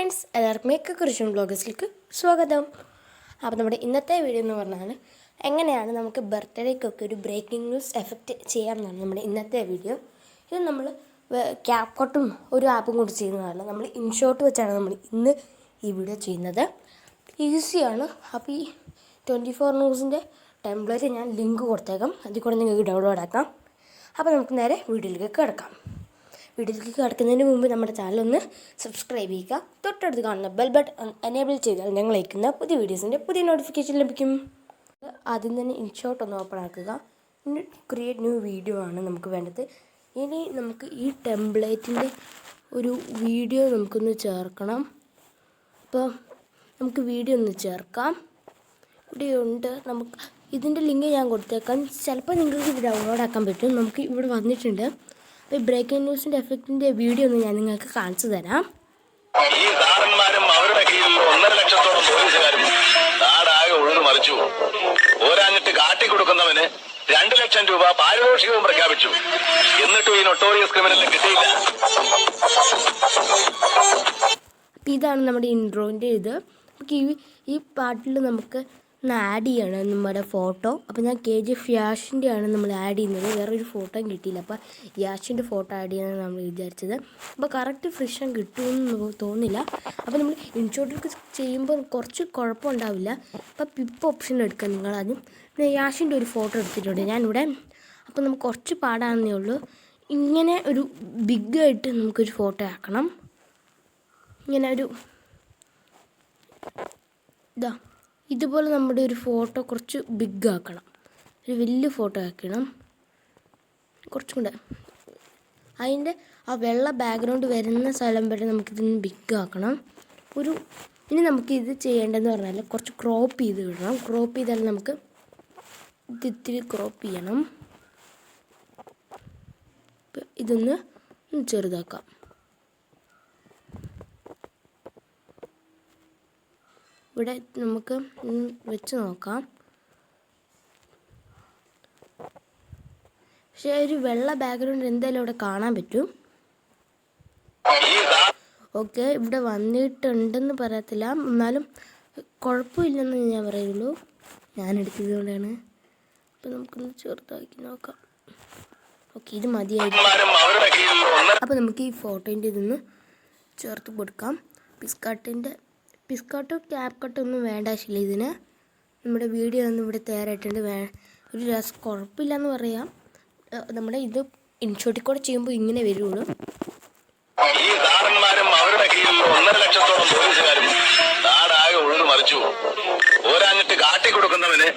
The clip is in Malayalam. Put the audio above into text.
ഫ്രണ്ട്സ്, എല്ലാവർക്കും മേക്കപ്പ് ബ്ലോഗേഴ്സിലേക്ക് സ്വാഗതം. അപ്പോൾ നമ്മുടെ ഇന്നത്തെ വീഡിയോ എന്ന് പറഞ്ഞാൽ എങ്ങനെയാണ് നമുക്ക് ബർത്ത്ഡേക്കൊക്കെ ഒരു ബ്രേക്കിംഗ് ന്യൂസ് എഫക്റ്റ് ചെയ്യാമെന്നാണ് നമ്മുടെ ഇന്നത്തെ വീഡിയോ. ഇത് നമ്മൾ ക്യാപ്കട്ടും ഒരു ആപ്പും കൂടി ചെയ്യുന്നതല്ല, നമ്മൾ ഇൻഷോട്ട് വെച്ചാണ് നമ്മൾ ഇന്ന് ഈ വീഡിയോ ചെയ്യുന്നത്. ഈസിയാണ്. അപ്പോൾ ഈ 24 ന്യൂസിൻ്റെ ടെംപ്ലേറ്റ് ഞാൻ ലിങ്ക് കൊടുത്തേക്കാം, അതിൽ കൂടെ നിങ്ങൾക്ക് ഡൗൺലോഡ് ആക്കാം. അപ്പോൾ നമുക്ക് നേരെ വീഡിയോയിലേക്ക് കിടക്കാം. വീഡിയോയിലേക്ക് കിടക്കുന്നതിന് മുമ്പ് നമ്മുടെ ചാനൽ ഒന്ന് സബ്സ്ക്രൈബ് ചെയ്യുക. തൊട്ടടുത്ത് കാണുന്ന ബെൽ ബട്ടൺ എനേബിൾ ചെയ്താൽ ഞങ്ങൾ അയക്കുന്ന പുതിയ വീഡിയോസിൻ്റെ പുതിയ നോട്ടിഫിക്കേഷൻ ലഭിക്കും. ആദ്യം തന്നെ ഇൻഷോട്ട് ഒന്ന് ഓപ്പൺ ആക്കുക. ഇനി ക്രിയേറ്റ് ന്യൂ വീഡിയോ ആണ് നമുക്ക് വേണ്ടത്. ഇനി നമുക്ക് ഈ ടെംപ്ലേറ്റിൻ്റെ ഒരു വീഡിയോ നമുക്കൊന്ന് ചേർക്കണം. അപ്പോൾ നമുക്ക് വീഡിയോ ഒന്ന് ചേർക്കാം. ഇവിടെ ഉണ്ട്. നമുക്ക് ഇതിൻ്റെ ലിങ്ക് ഞാൻ കൊടുത്തേക്കാം. ചിലപ്പോൾ നിങ്ങൾക്ക് ഇത് ഡൗൺലോഡ് ആക്കാൻ പറ്റും. നമുക്ക് ഇവിടെ വന്നിട്ടുണ്ട്. അപ്പോൾ ഈ ബ്രേക്കിംഗ് ന്യൂസിൻ്റെ എഫക്റ്റിൻ്റെ വീഡിയോ ഒന്ന് ഞാൻ നിങ്ങൾക്ക് കാണിച്ചു തരാം. ഈ സാറന്മാരും അവരുടെ കീഴിൽ 1.5 ലക്ഷത്തോളം പോലീസുകാരും നാടാകെ ഉഴുതു മറിച്ചു. പോരാഞ്ഞിട്ട് കാട്ടിക്കൊടുക്കുന്നവന് 2 ലക്ഷം രൂപ പാരിതോഷികവും പ്രഖ്യാപിച്ചു. എന്നിട്ടും ഈ നൊട്ടോറിയസ് ക്രിമിനലിന് കിട്ടിയില്ല. ഇതാണ് നമ്മുടെ ഇൻട്രോൻ്റെ ഇത്. നമുക്ക് ഈ പാട്ടിൽ നമുക്ക് ആഡ് ചെയ്യണം നമ്മുടെ ഫോട്ടോ. അപ്പോൾ ഞാൻ KGF യാഷിൻ്റെ ആണ് നമ്മൾ ആഡ് ചെയ്യുന്നത്. വേറൊരു ഫോട്ടോയും കിട്ടിയില്ല. അപ്പോൾ യാഷിൻ്റെ ഫോട്ടോ ആഡ് ചെയ്യാനാണ് നമ്മൾ വിചാരിച്ചത്. അപ്പോൾ കറക്റ്റ് ഫ്രിഷൻ കിട്ടുമെന്ന് തോന്നില്ല. അപ്പോൾ നമ്മൾ ഇൻഷോട്ടൊക്കെ ചെയ്യുമ്പോൾ കുറച്ച് കുഴപ്പമുണ്ടാവില്ല. അപ്പോൾ പിപ്പ് ഓപ്ഷൻ എടുക്കാം നിങ്ങളാദ്യം. പിന്നെ യാഷിൻ്റെ ഒരു ഫോട്ടോ എടുത്തിട്ടുണ്ട് ഞാനിവിടെ. അപ്പോൾ നമുക്ക് കുറച്ച് പാടാണെന്നേ ഉള്ളൂ. ഇങ്ങനെ ഒരു ബിഗ്ഗായിട്ട് നമുക്കൊരു ഫോട്ടോ ആക്കണം. ഇങ്ങനെ ഒരു ഇതുപോലെ നമ്മുടെ ഒരു ഫോട്ടോ കുറച്ച് ബിഗ് ആക്കണം. ഒരു വലിയ ഫോട്ടോ ആക്കണം. കുറച്ചും കൂടെ അതിൻ്റെ ആ വെള്ള ബാക്ക്ഗ്രൗണ്ട് വരുന്ന സ്ഥലം വരെ നമുക്കിതൊന്ന് ബിഗ് ആക്കണം. ഇനി നമുക്കിത് ചെയ്യേണ്ടതെന്ന് പറഞ്ഞാൽ കുറച്ച് ക്രോപ്പ് ചെയ്ത് വിടണം. ക്രോപ്പ് ചെയ്താൽ നമുക്ക് ഇത്തിരി ക്രോപ്പ് ചെയ്യണം. ഇതൊന്ന് ചെറുതാക്കാം. ഇവിടെ നമുക്ക് വെച്ച് നോക്കാം. പക്ഷേ ഒരു വെള്ള ബാക്ക്ഗ്രൗണ്ട് എന്തായാലും ഇവിടെ കാണാൻ പറ്റും. ഓക്കെ, ഇവിടെ വന്നിട്ടുണ്ടെന്ന് പറയത്തില്ല, എന്നാലും കുഴപ്പമില്ലെന്ന് ഞാൻ പറയുള്ളൂ. ഞാനെടുത്തത് കൊണ്ടാണ്. അപ്പോൾ നമുക്കൊന്ന് ചെറുതാക്കി നോക്കാം. ഓക്കെ, ഇത് മതിയായിരിക്കും. അപ്പോൾ നമുക്ക് ഈ ഫോട്ടോൻ്റെ ഇതൊന്ന് ചേർത്ത് കൊടുക്കാം. പിസ്കാട്ടോ ക്യാപ് കട്ടോ ഒന്നും വേണ്ട ആവശ്യമില്ല ഇതിന്. നമ്മുടെ വീഡിയോ ഒന്നും ഇവിടെ തയ്യാറായിട്ടുണ്ട്. ഒരു രസം കുഴപ്പമില്ലെന്ന് പറയാം. നമ്മുടെ ഇത് ഇൻഷോട്ടിൽ കൂടെ ചെയ്യുമ്പോൾ ഇങ്ങനെ വരുള്ളൂ. ഈ സാറന്മാരും അവരുടെ കീഴിൽ 1.5 ലക്ഷത്തോളം പോലീസുകാരും നാടാകെ ഉഴുതു മറിച്ചു. പോരാഞ്ഞിട്ട് കാട്ടിക്കൊടുക്കുന്നവന്